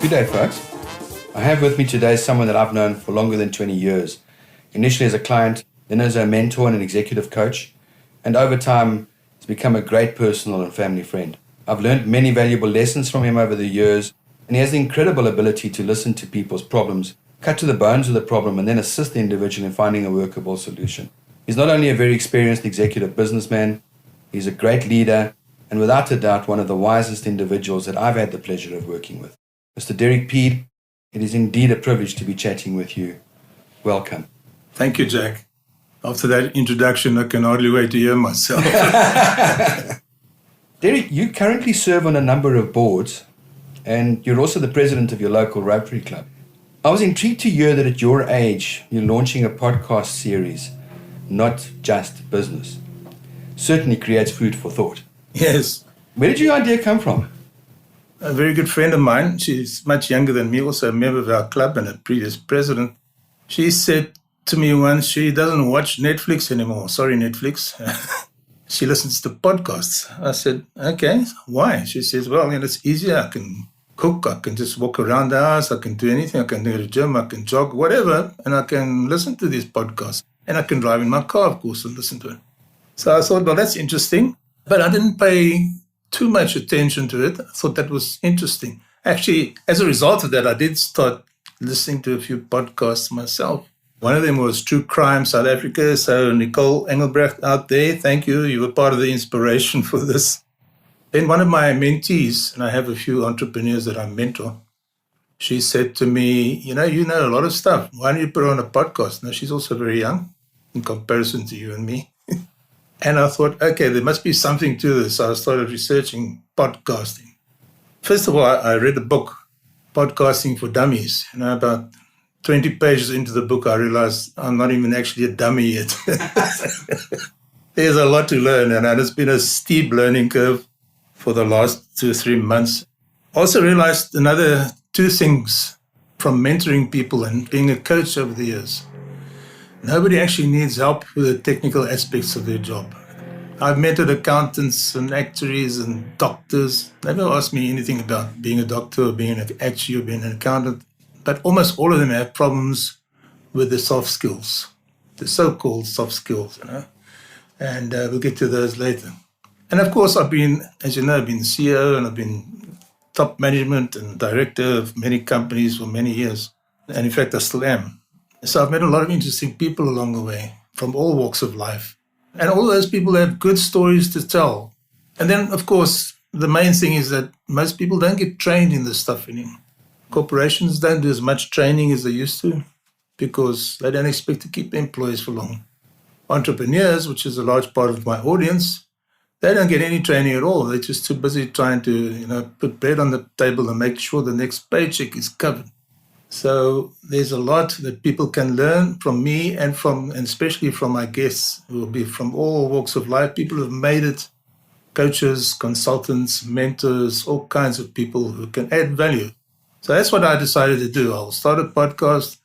Good day, folks. I have with me today someone that I've known for longer than 20 years. Initially as a client, then as a mentor and an executive coach, and over time has become a great personal and family friend. I've learned many valuable lessons from him over the years, and he has the incredible ability to listen to people's problems, cut to the bones of the problem, and then assist the individual in finding a workable solution. He's not only a very experienced executive businessman, he's a great leader, and without a doubt, one of the wisest individuals that I've had the pleasure of working with. Mr. Pead, it is indeed a privilege to be chatting with you. Welcome. Thank you, Jack. After that introduction, I can hardly wait to hear myself. Derek, you currently serve on a number of boards, and you're also the president of your local Rotary Club. I was intrigued to hear that at your age, you're launching a podcast series, Not Just Business. Certainly creates food for thought. Yes. Where did your idea come from? A very good friend of mine, she's much younger than me, also a member of our club and a previous president. She said to me once she doesn't watch Netflix anymore. Sorry, Netflix. She listens to podcasts. I said, okay, why? She says, well, it's easier. I can cook, I can just walk around the house, I can do anything, I can go to the gym, I can jog, whatever, and I can listen to these podcasts. And I can drive in my car, of course, and listen to it. So I thought, well, that's interesting. But I didn't pay too much attention to it. I thought that was interesting. Actually, as a result of that, I did start listening to a few podcasts myself. One of them was True Crime South Africa. So Nicole Engelbrecht out there, thank you. You were part of the inspiration for this. Then one of my mentees, and I have a few entrepreneurs that I mentor, she said to me, you know a lot of stuff. Why don't you put her on a podcast? Now, she's also very young in comparison to you and me. And I thought, okay, there must be something to this. So I started researching podcasting. First of all, I read the book, Podcasting for Dummies. About 20 pages into the book, I realized I'm not even actually a dummy yet. There's a lot to learn, and it's been a steep learning curve for the last 2 or 3 months. Also realized another 2 things from mentoring people and being a coach over the years. Nobody actually needs help with the technical aspects of their job. I've mentored accountants and actuaries and doctors. They never asked me anything about being a doctor or being an actuary or being an accountant. But almost all of them have problems with the soft skills, the so-called soft skills, And we'll get to those later. And of course, I've been, as you know, I've been CEO and I've been top management and director of many companies for many years. And in fact, I still am. So I've met a lot of interesting people along the way from all walks of life. And all those people have good stories to tell. And then, of course, the main thing is that most people don't get trained in this stuff anymore. Corporations don't do as much training as they used to because they don't expect to keep employees for long. Entrepreneurs, which is a large part of my audience, they don't get any training at all. They're just too busy trying to, put bread on the table and make sure the next paycheck is covered. So there's a lot that people can learn from me and especially from my guests who will be from all walks of life. People who have made it, coaches, consultants, mentors, all kinds of people who can add value. So that's what I decided to do. I'll start a podcast.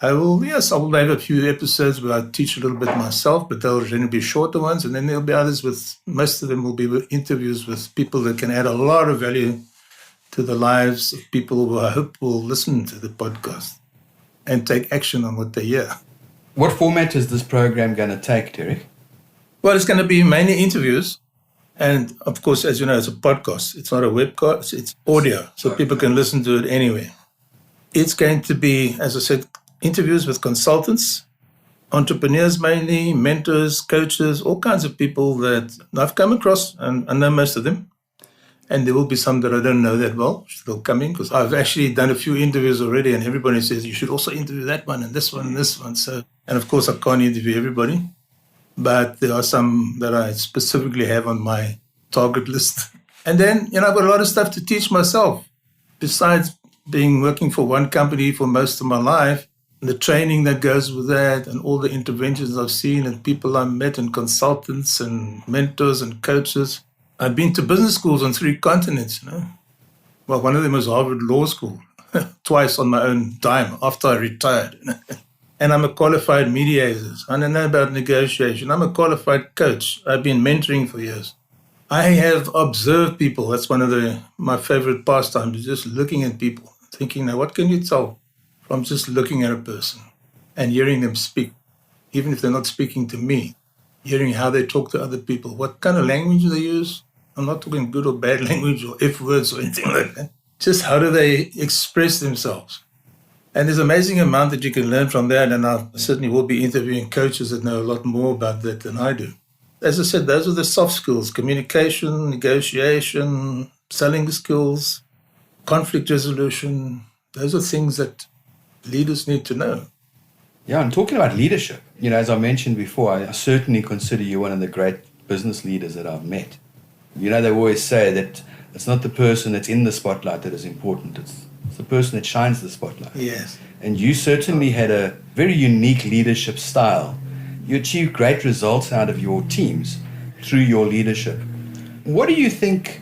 I will have a few episodes where I teach a little bit myself, but they'll generally be shorter ones. And then there'll be others most of them will be with interviews with people that can add a lot of value to the lives of people who I hope will listen to the podcast and take action on what they hear. What format is this program going to take, Derek? Well, it's going to be mainly interviews. And of course, as you know, it's a podcast. It's not a webcast, it's audio. So people can listen to it anywhere. It's going to be, as I said, interviews with consultants, entrepreneurs mainly, mentors, coaches, all kinds of people that I've come across, and I know most of them. And there will be some that I don't know that well. They'll come in because I've actually done a few interviews already, and everybody says you should also interview that one and this one and this one. So, and of course, I can't interview everybody, but there are some that I specifically have on my target list. And then, I've got a lot of stuff to teach myself. Besides working for one company for most of my life, the training that goes with that and all the interventions I've seen and people I've met and consultants and mentors and coaches. I've been to business schools on 3 continents, Well, one of them was Harvard Law School, twice on my own dime after I retired. And I'm a qualified mediator. I don't know about negotiation. I'm a qualified coach. I've been mentoring for years. I have observed people. That's one of my favorite pastimes, is just looking at people, thinking, now, what can you tell from just looking at a person and hearing them speak, even if they're not speaking to me, hearing how they talk to other people, what kind of language they use. I'm not talking good or bad language or F words or anything like that. Just how do they express themselves? And there's an amazing amount that you can learn from that. And I certainly will be interviewing coaches that know a lot more about that than I do. As I said, those are the soft skills: communication, negotiation, selling skills, conflict resolution. Those are things that leaders need to know. Yeah, and talking about leadership, as I mentioned before, I certainly consider you one of the great business leaders that I've met. They always say that it's not the person that's in the spotlight that is important. It's the person that shines the spotlight. Yes. And you certainly had a very unique leadership style. You achieved great results out of your teams through your leadership. What do you think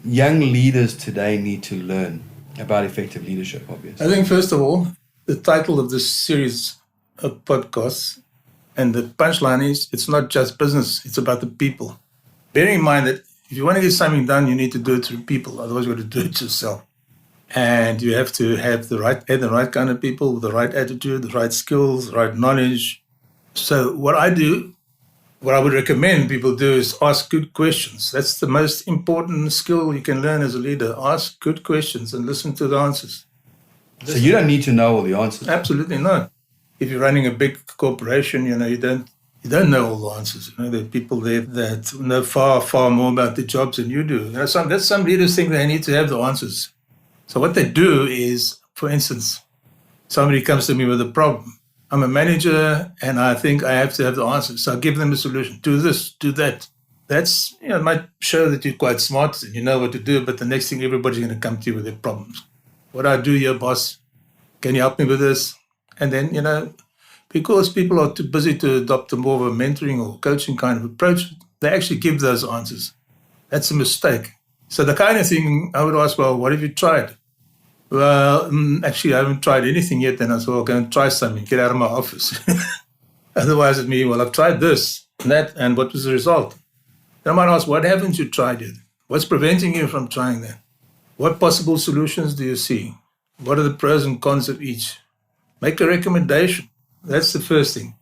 young leaders today need to learn about effective leadership, obviously? I think, first of all, the title of this series of podcasts and the punchline is, it's not just business, it's about the people. Bearing in mind that if you want to get something done, you need to do it through people. Otherwise, you've got to do it yourself. And you have to have the right kind of people with the right attitude, the right skills, the right knowledge. So what I would recommend people do is ask good questions. That's the most important skill you can learn as a leader. Ask good questions and listen to the answers. So you don't need to know all the answers? Absolutely not. If you're running a big corporation, you don't know all the answers. There are people there that know far, far more about the jobs than you do. Some leaders think they need to have the answers. So what they do is, for instance, somebody comes to me with a problem. I'm a manager and I think I have to have the answers. So I give them a solution. Do this, do that. That's, it might show that you're quite smart and you know what to do, but the next thing, everybody's going to come to you with their problems. What do I do here, boss? Can you help me with this? And then, because people are too busy to adopt a more of a mentoring or coaching kind of approach, they actually give those answers. That's a mistake. So the kind of thing I would ask, well, what have you tried? Well, actually, I haven't tried anything yet. Then I thought, well, go and try something. Get out of my office. Otherwise, it'd be, well, I've tried this and that, and what was the result? Then I might ask, what haven't you tried yet? What's preventing you from trying that? What possible solutions do you see? What are the pros and cons of each? Make a recommendation. That's the first thing.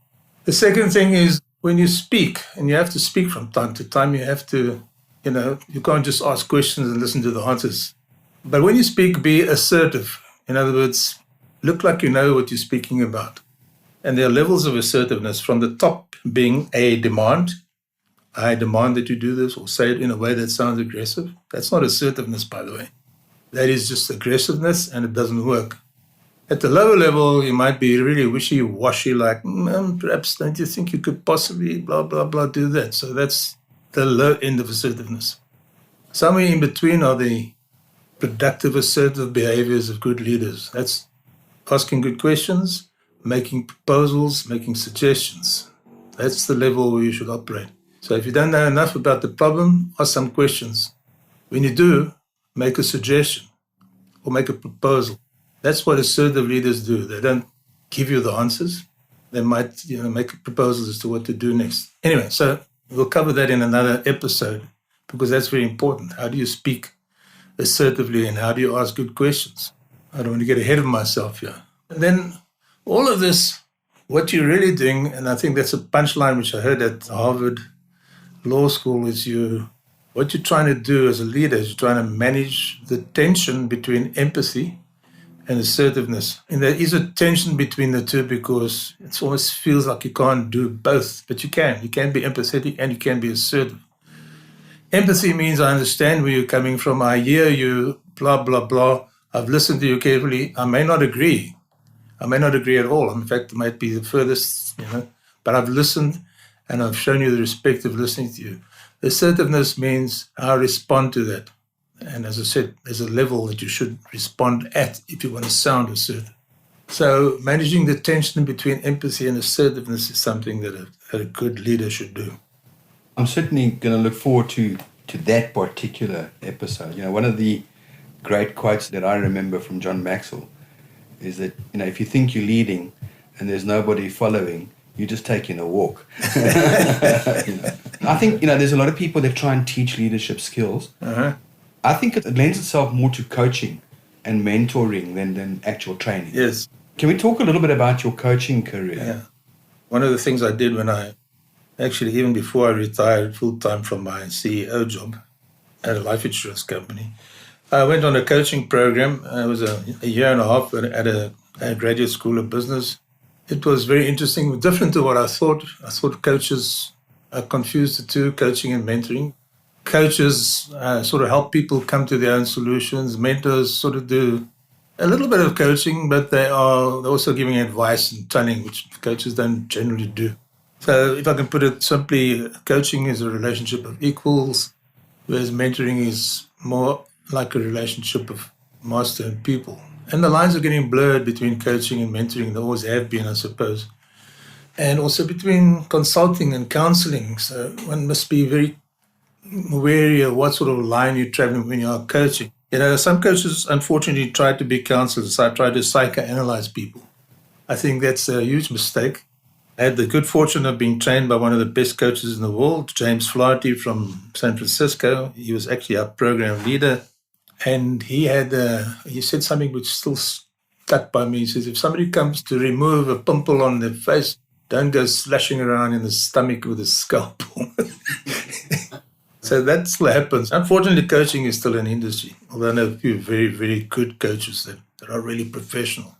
The second thing is when you speak, and you have to speak from time to time, you have to, you can't just ask questions and listen to the answers. But when you speak, be assertive. In other words, look like you know what you're speaking about. And there are levels of assertiveness, from the top being a demand. I demand that you do this, or say it in a way that sounds aggressive. That's not assertiveness, by the way. That is just aggressiveness, and it doesn't work. At the lower level, you might be really wishy-washy, like, perhaps don't you think you could possibly blah, blah, blah, do that? So that's the low end of assertiveness. Somewhere in between are the productive, assertive behaviors of good leaders. That's asking good questions, making proposals, making suggestions. That's the level where you should operate. So if you don't know enough about the problem, ask some questions. When you do, make a suggestion or make a proposal. That's what assertive leaders do. They don't give you the answers. They might, make proposals as to what to do next. Anyway, so we'll cover that in another episode, because that's very important. How do you speak assertively and how do you ask good questions? I don't want to get ahead of myself here. And then all of this, what you're really doing, and I think that's a punchline which I heard at Harvard Law School, is what you're trying to do as a leader is you're trying to manage the tension between empathy and assertiveness. And there is a tension between the two, because it almost feels like you can't do both, but you can. You can be empathetic and you can be assertive. Empathy means I understand where you're coming from. I hear you, blah, blah, blah. I've listened to you carefully. I may not agree. I may not agree at all. In fact, it might be the furthest, but I've listened and I've shown you the respect of listening to you. Assertiveness means I respond to that. And as I said, there's a level that you should respond at if you want to sound assertive. So managing the tension between empathy and assertiveness is something that a good leader should do. I'm certainly going to look forward to that particular episode. One of the great quotes that I remember from John Maxwell is that, if you think you're leading, and there's nobody following, you're just taking a walk. I think, there's a lot of people that try and teach leadership skills. Uh-huh. I think it lends itself more to coaching and mentoring than actual training. Yes. Can we talk a little bit about your coaching career? Yeah. One of the things I did when actually even before I retired full-time from my CEO job at a life insurance company, I went on a coaching program. It was a year and a half at a graduate school of business. It was very interesting, different to what I thought. I thought coaches confused the two, coaching and mentoring. Coaches sort of help people come to their own solutions. Mentors sort of do a little bit of coaching, but they're also giving advice and training, which coaches don't generally do. So if I can put it simply, coaching is a relationship of equals, whereas mentoring is more like a relationship of master and pupil. And the lines are getting blurred between coaching and mentoring. They always have been, I suppose. And also between consulting and counseling. So one must be very wary of what sort of line you're traveling when you are coaching. Some coaches, unfortunately, try to be counselors. I try to psychoanalyze people. I think that's a huge mistake. I had the good fortune of being trained by one of the best coaches in the world, James Flaherty from San Francisco. He was actually our program leader. And he said something which still stuck by me. He says, if somebody comes to remove a pimple on their face, don't go slashing around in the stomach with a scalpel. So that still happens. Unfortunately, coaching is still an industry, although I know a few very, very good coaches that are really professional.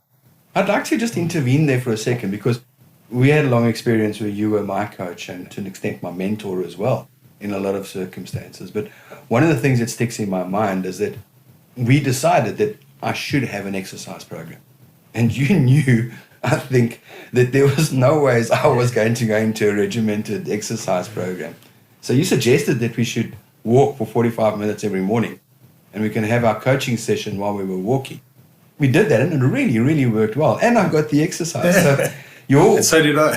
I'd like to just intervene there for a second, because we had a long experience where you were my coach and to an extent my mentor as well in a lot of circumstances. But one of the things that sticks in my mind is that we decided that I should have an exercise program. And you knew, I think, that there was no ways I was going to go into a regimented exercise program. So you suggested that we should walk for 45 minutes every morning and we can have our coaching session while we were walking. We did that and it really, really worked well. And I got the exercise. And so did I.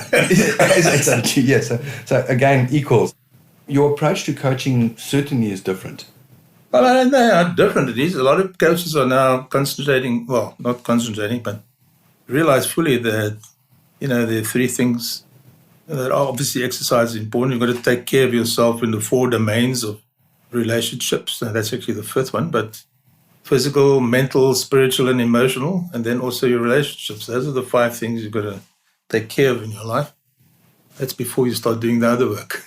So again, equals. Your approach to coaching certainly is different. Well, I don't know how different it is. A lot of coaches are now not concentrating, but realize fully that, there are three things that are obviously exercise is important. You've got to take care of yourself in the 4 domains of relationships. And that's actually the 5th one, but physical, mental, spiritual, and emotional, and then also your relationships. Those are the 5 things you've got to take care of in your life. That's before you start doing the other work.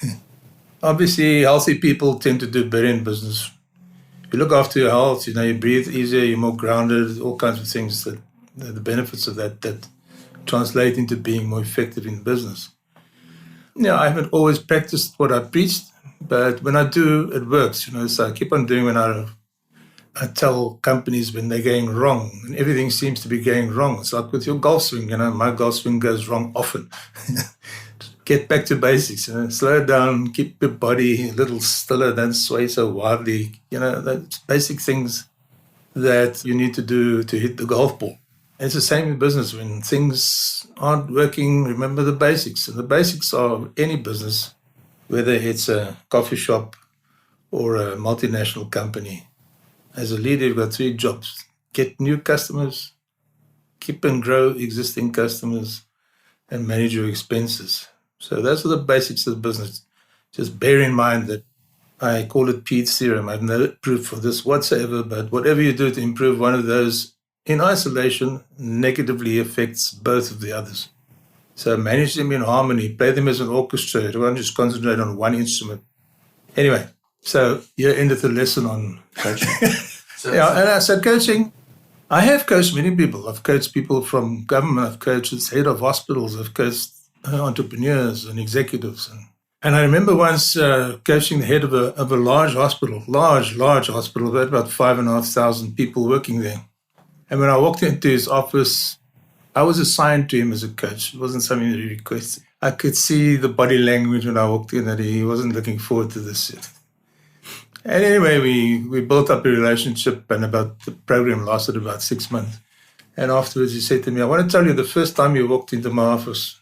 Obviously, healthy people tend to do better in business. If you look after your health, you breathe easier, you're more grounded, all kinds of things, that the benefits of that translate into being more effective in business. I haven't always practiced what I preached, but when I do, it works. So I keep on doing when I tell companies when they're going wrong, and everything seems to be going wrong. It's like with your golf swing, my golf swing goes wrong often. Get back to basics, slow down, keep your body a little stiller, don't sway so wildly. That's basic things that you need to do to hit the golf ball. And it's the same in business. When things aren't working, remember the basics. And the basics of any business, whether it's a coffee shop or a multinational company. As a leader, you've got 3 jobs. Get new customers, keep and grow existing customers, and manage your expenses. So those are the basics of the business. Just bear in mind that I call it Pead theorem. I have no proof for this whatsoever, but whatever you do to improve one of those in isolation negatively affects both of the others. So manage them in harmony, play them as an orchestra. You don't just concentrate on one instrument. Anyway, so here ended the lesson on coaching. So coaching, I have coached many people. I've coached people from government. I've coached the head of hospitals. I've coached entrepreneurs and executives. And I remember once coaching the head of a large hospital, large hospital, about 5,500 people working there. And when I walked into his office, I was assigned to him as a coach. It wasn't something that he requested. I could see the body language when I walked in that he wasn't looking forward to this shit. And anyway, we built up a relationship, and the program lasted about 6 months. And afterwards he said to me, I want to tell you, the first time you walked into my office,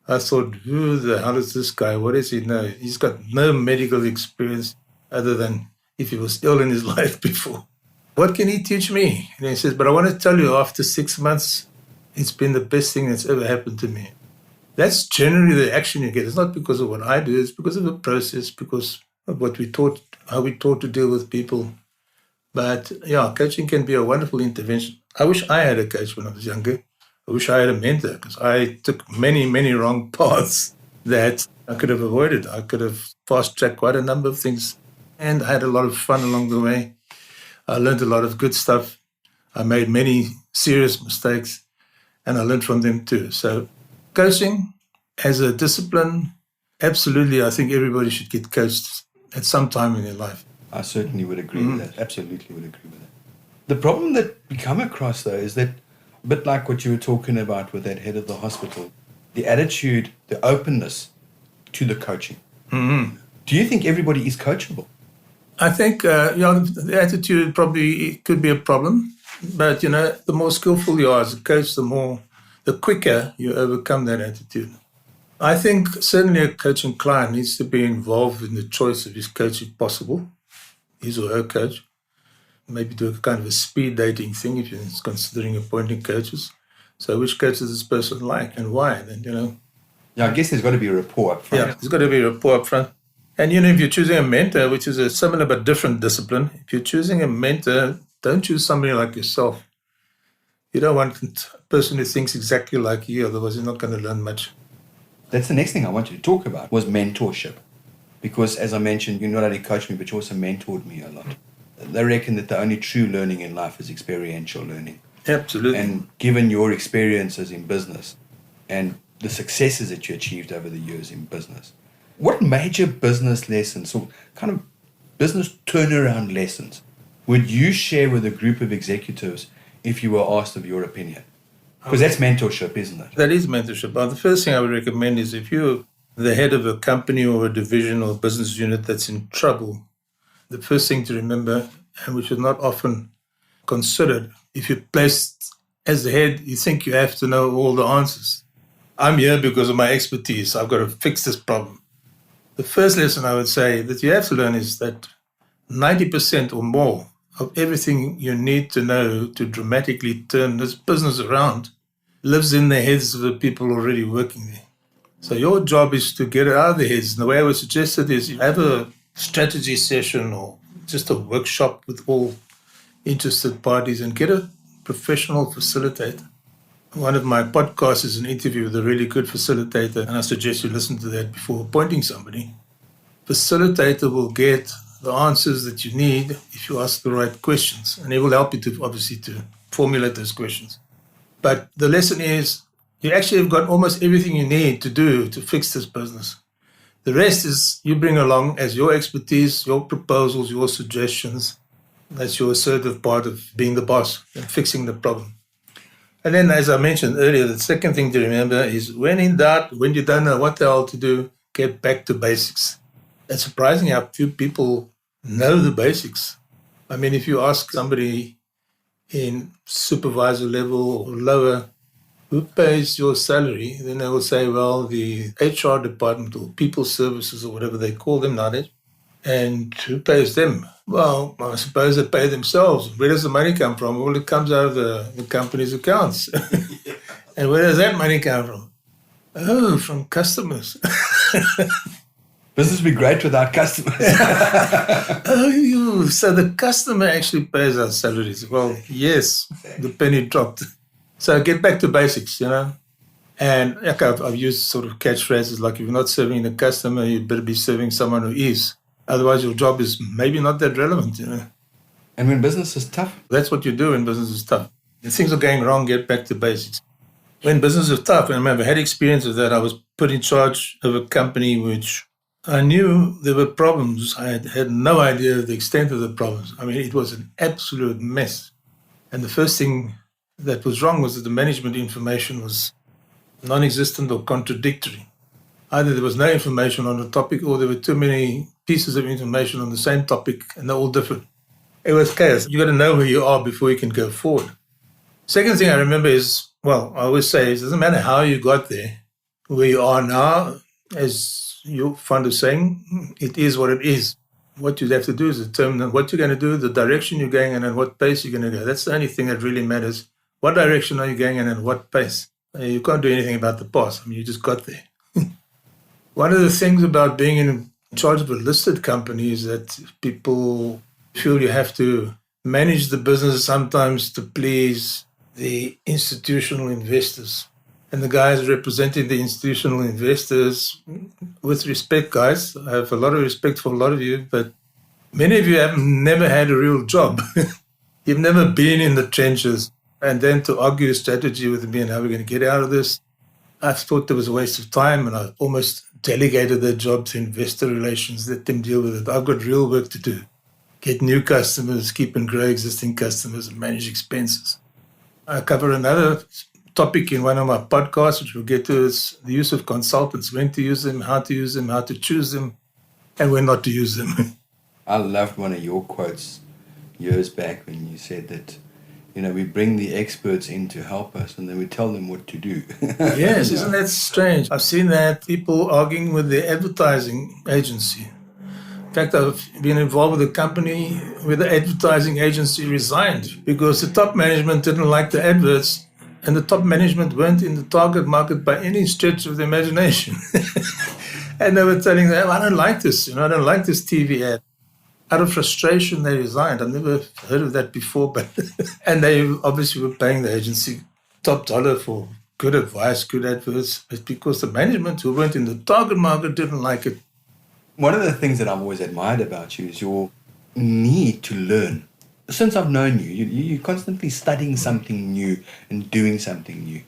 I thought, who the hell is this guy? What does he know? He's got no medical experience other than if he was ill in his life before. What can he teach me? And he says, but I want to tell you, after 6 months, It's been the best thing that's ever happened to me. That's generally the action you get. It's not because of what I do, it's because of the process, because of what we taught, how we taught to deal with people. But yeah, coaching can be a wonderful intervention. I wish I had a coach when I was younger. I wish I had a mentor, because I took many, many wrong paths that I could have avoided. I could have fast-tracked quite a number of things, and I had a lot of fun along the way. I learned a lot of good stuff. I made many serious mistakes, and I learned from them too. So coaching as a discipline, absolutely, I think everybody should get coached at some time in their life. I certainly would agree with that. Absolutely would agree with that. The problem that we come across, though, is that a bit like what you were talking about with that head of the hospital, the attitude, the openness to the coaching. Mm-hmm. Do you think everybody is coachable? I think the attitude probably could be a problem, but the more skillful you are as a coach, the quicker you overcome that attitude. I think certainly a coaching client needs to be involved in the choice of his coach if possible, his or her coach. Maybe do a kind of a speed dating thing if you're considering appointing coaches. So which coach does this person like and why? And Yeah, I guess there's got to be a rapport up front. Yeah, there's got to be a rapport up front. And if you're choosing a mentor, which is a similar but different discipline, if you're choosing a mentor, don't choose somebody like yourself. You don't want a person who thinks exactly like you, otherwise you're not going to learn much. That's the next thing I wanted to talk about was mentorship. Because as I mentioned, you not only coached me, but you also mentored me a lot. They reckon that the only true learning in life is experiential learning. Absolutely. And given your experiences in business and the successes that you achieved over the years in business, what major business lessons or kind of business turnaround lessons would you share with a group of executives if you were asked of your opinion? Because that's mentorship, isn't it? That is mentorship. But the first thing I would recommend is if you're the head of a company or a division or a business unit that's in trouble, the first thing to remember, and which is not often considered, if you're placed as the head, you think you have to know all the answers. I'm here because of my expertise. I've got to fix this problem. The first lesson I would say that you have to learn is that 90% or more of everything you need to know to dramatically turn this business around lives in the heads of the people already working there. So your job is to get it out of their heads. And the way I would suggest it is you have a strategy session or just a workshop with all interested parties and get a professional facilitator. One of my podcasts is an interview with a really good facilitator, and I suggest you listen to that before appointing somebody. Facilitator will get the answers that you need if you ask the right questions, and he will help you to formulate those questions. But the lesson is you actually have got almost everything you need to do to fix this business. The rest is you bring along as your expertise, your proposals, your suggestions. That's your assertive part of being the boss and fixing the problem. And then, as I mentioned earlier, the second thing to remember is when in doubt, when you don't know what the hell to do, get back to basics. It's surprising how few people know the basics. I mean, if you ask somebody in supervisor level or lower, who pays your salary, then they will say, well, the HR department or people services or whatever they call them nowadays. And who pays them? Well, I suppose they pay themselves. Where does the money come from? Well, it comes out of the company's accounts. And where does that money come from? Oh, from customers. Business would be great without customers. So the customer actually pays our salaries. Well, yes, the penny dropped. So get back to basics, And I've used sort of catchphrases like if you're not serving the customer, you better be serving someone who is. Otherwise, your job is maybe not that relevant, And when business is tough? That's what you do when business is tough. If things are going wrong, get back to basics. When business is tough, and I remember I had experience of that, I was put in charge of a company which I knew there were problems. I had no idea the extent of the problems. I mean, it was an absolute mess. And the first thing that was wrong was that the management information was non-existent or contradictory. Either there was no information on the topic or there were too many pieces of information on the same topic and they're all different. It was chaos. You got to know who you are before you can go forward. Second thing I remember is, well, I always say it doesn't matter how you got there. Where you are now, as you're fond of saying, it is what it is. What you have to do is determine what you're going to do, the direction you're going in, and what pace you're going to go. That's the only thing that really matters. what direction are you going in and what pace? You can't do anything about the past. I mean, you just got there. One of the things about being in charge of a listed company is that people feel you have to manage the business sometimes to please the institutional investors. And the guys representing the institutional investors, with respect, guys, I have a lot of respect for a lot of you, but many of you have never had a real job. You've never been in the trenches. And then to argue a strategy with me and how we're going to get out of this, I thought it was a waste of time, and I almost delegated that job to investor relations, let them deal with it. I've got real work to do. Get new customers, keep and grow existing customers, and manage expenses. I cover another topic in one of my podcasts, which we'll get to, is the use of consultants, when to use them, how to choose them, and when not to use them. I loved one of your quotes years back when you said that, we bring the experts in to help us and then we tell them what to do. Yes, isn't that strange? I've seen that, people arguing with the advertising agency. In fact, I've been involved with a company where the advertising agency resigned because the top management didn't like the adverts, and the top management weren't in the target market by any stretch of the imagination. And they were telling them, I don't like this, I don't like this TV ad. Out of frustration, they resigned. I've never heard of that before, but and they obviously were paying the agency top dollar for good advice, good adverts, but because the management who weren't in the target market didn't like it. One of the things that I've always admired about you is your need to learn. Since I've known you, you're constantly studying something new and doing something new.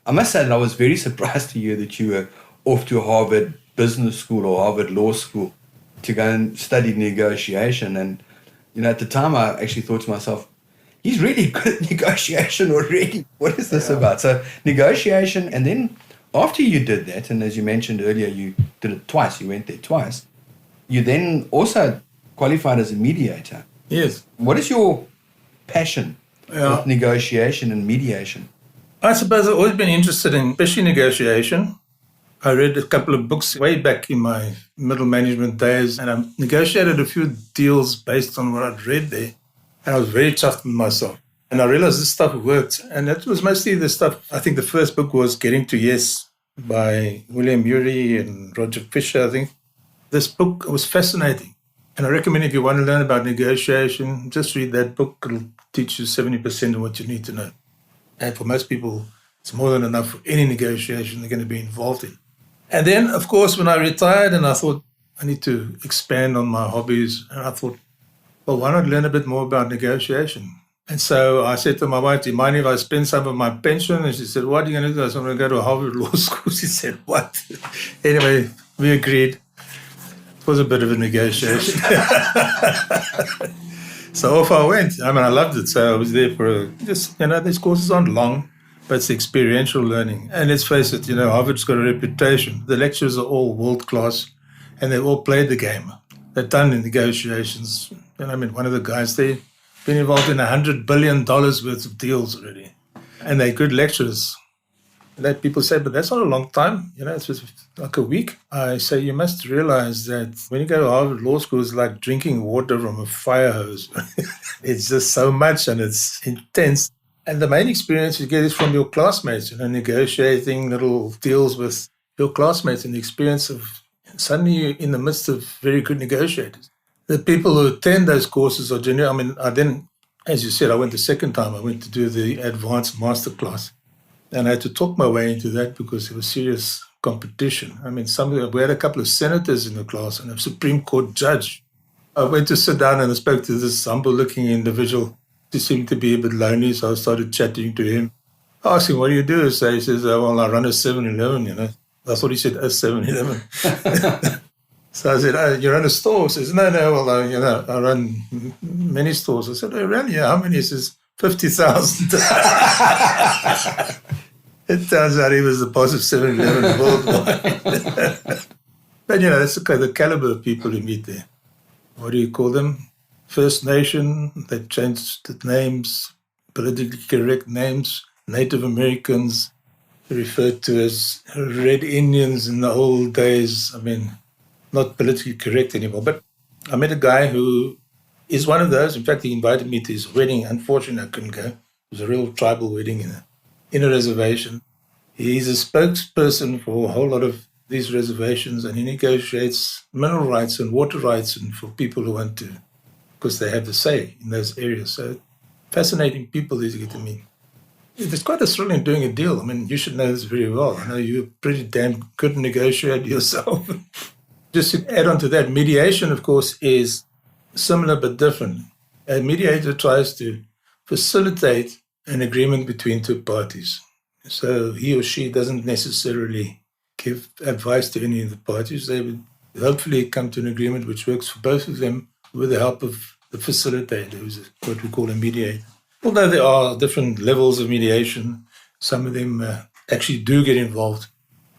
I must say that I was very surprised to hear that you were off to Harvard Business School or Harvard Law School to go and study negotiation. And, at the time I actually thought to myself, he's really good at negotiation already. What is this about? So negotiation, and then after you did that, and as you mentioned earlier, you did it twice, you went there twice, you then also qualified as a mediator. Yes. What is your passion with negotiation and mediation? I suppose I've always been interested in, especially negotiation. I read a couple of books way back in my middle management days, and I negotiated a few deals based on what I'd read there. And I was very chuffed with myself. And I realized this stuff worked. And that was mostly the stuff, I think the first book was Getting to Yes by William Ury and Roger Fisher, I think. This book was fascinating. And I recommend if you want to learn about negotiation, just read that book. It'll teach you 70% of what you need to know. And for most people, it's more than enough for any negotiation they're going to be involved in. And then, of course, when I retired and I thought I need to expand on my hobbies, and I thought, well, why not learn a bit more about negotiation? And so I said to my wife, do you mind if I spend some of my pension? And she said, what are you going to do? I said, I'm going to go to Harvard Law School. She said, what? Anyway, we agreed. It was a bit of a negotiation. So off I went. I mean, I loved it. So I was there for these courses aren't long, but it's experiential learning. And let's face it, Harvard's got a reputation. The lecturers are all world-class, and they've all played the game. They've done the negotiations. One of the guys, they've been involved in $100 billion worth of deals already. And they're good lecturers. That people say, but that's not a long time. It's just like a week. I say, you must realize that when you go to Harvard Law School, it's like drinking water from a fire hose. It's just so much, and it's intense. And the main experience you get is from your classmates, negotiating little deals with your classmates, and the experience of suddenly you're in the midst of very good negotiators. The people who attend those courses are genuine. I then, as you said, I went the second time. I went to do the advanced masterclass. And I had to talk my way into that because it was serious competition. We had a couple of senators in the class and a Supreme Court judge. I went to sit down and I spoke to this humble-looking individual. He seemed to be a bit lonely, so I started chatting to him. I asked him, what do you do? So he says, well, I run a 7-Eleven, I thought he said a 7-Eleven. So I said, you run a store? He says, no, well, I run many stores. I said, oh, really? Yeah, how many? He says, 50,000. It turns out he was the boss of 7-Eleven worldwide. But, that's the caliber of people you meet there. What do you call them? First Nation, they've changed the names, politically correct names. Native Americans, referred to as Red Indians in the old days. Not politically correct anymore. But I met a guy who is one of those. In fact, he invited me to his wedding. Unfortunately, I couldn't go. It was a real tribal wedding in a reservation. He's a spokesperson for a whole lot of these reservations, and he negotiates mineral rights and water rights and for people who want to, because they have the say in those areas. So fascinating people these get to meet. There's quite a thrill in doing a deal. I mean, you should know this very well. I know you're pretty damn good negotiator yourself. Just to add on to that, mediation, of course, is similar but different. A mediator tries to facilitate an agreement between two parties. So he or she doesn't necessarily give advice to any of the parties. They would hopefully come to an agreement which works for both of them with the help of the facilitator, who's what we call a mediator. Although there are different levels of mediation, some of them actually do get involved.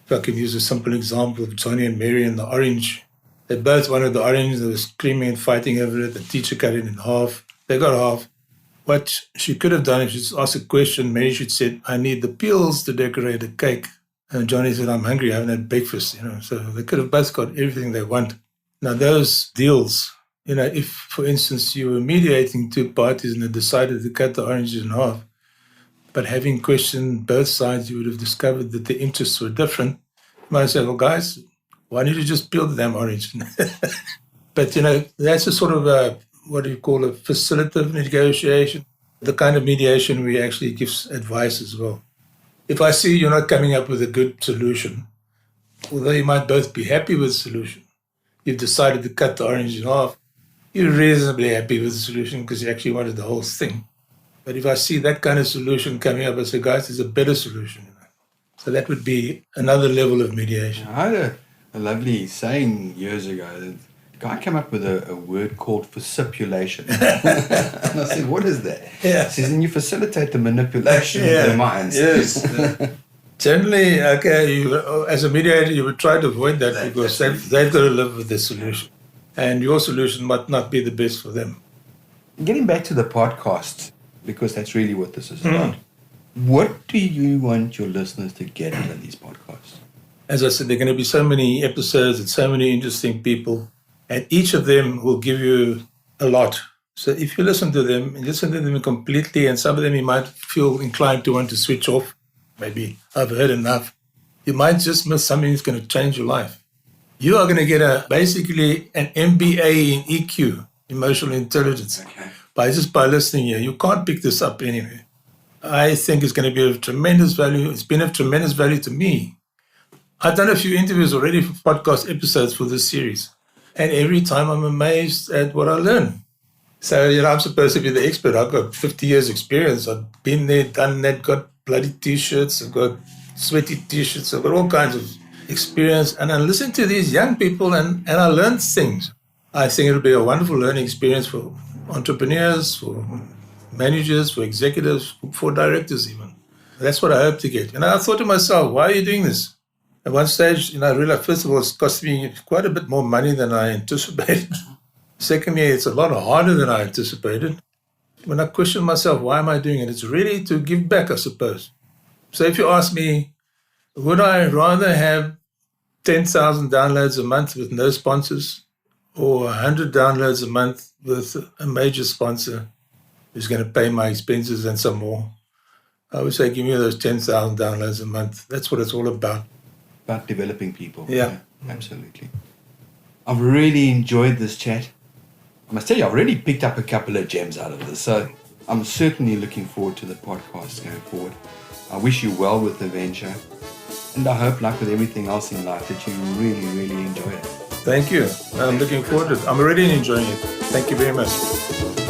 If I can use a simple example of Johnny and Mary and the orange. They both wanted the orange. They were screaming and fighting over it. The teacher cut it in half. They got half. What she could have done is she'd asked a question. Mary should have said, I need the peels to decorate a cake. And Johnny said, I'm hungry. I haven't had breakfast. So they could have both got everything they want. Now, those deals, if, for instance, you were mediating two parties and they decided to cut the oranges in half, but having questioned both sides, you would have discovered that the interests were different. You might say, well, guys, why don't you just peel the damn orange? But, that's a sort of what do you call a facilitative negotiation, the kind of mediation we actually gives advice as well. If I see you're not coming up with a good solution, although you might both be happy with the solution, you've decided to cut the orange in half, you're reasonably happy with the solution because you actually wanted the whole thing. But if I see that kind of solution coming up, I say, guys, there's a better solution. So that would be another level of mediation. I had a lovely saying years ago. That a guy came up with a word called facipulation. And I said, what is that? Yeah. He says, and you facilitate the manipulation of their minds. Yes. Generally, as a mediator, you would try to avoid that because they've got to live with the solution. And your solution might not be the best for them. Getting back to the podcast, because that's really what this is about. What do you want your listeners to get out of these podcasts? As I said, there are going to be so many episodes and so many interesting people, and each of them will give you a lot. So if you listen to them completely, and some of them you might feel inclined to want to switch off, maybe I've heard enough, you might just miss something that's going to change your life. You are going to get basically an MBA in EQ, emotional intelligence, by listening here. You can't pick this up anywhere. I think it's going to be of tremendous value. It's been of tremendous value to me. I've done a few interviews already for podcast episodes for this series. And every time I'm amazed at what I learn. So, I'm supposed to be the expert. I've got 50 years experience. I've been there, done that, got bloody T-shirts. I've got sweaty T-shirts. I've got all kinds of experience. And I listen to these young people and I learn things. I think it'll be a wonderful learning experience for entrepreneurs, for managers, for executives, for directors even. That's what I hope to get. I thought to myself, why are you doing this? At one stage, I realized, first of all, it's cost me quite a bit more money than I anticipated. Secondly, it's a lot harder than I anticipated. When I question myself, why am I doing it? It's really to give back, I suppose. So if you ask me, would I rather have 10,000 downloads a month with no sponsors or 100 downloads a month with a major sponsor who's going to pay my expenses and some more? I would say give me those 10,000 downloads a month. That's what it's all about. About developing people. Yeah. Absolutely. I've really enjoyed this chat. I must tell you, I've really picked up a couple of gems out of this. So I'm certainly looking forward to the podcast going forward. I wish you well with the venture. And I hope, like with everything else in life, that you really, really enjoy it. Thank you. I'm looking forward to it. I'm already enjoying it. Thank you very much.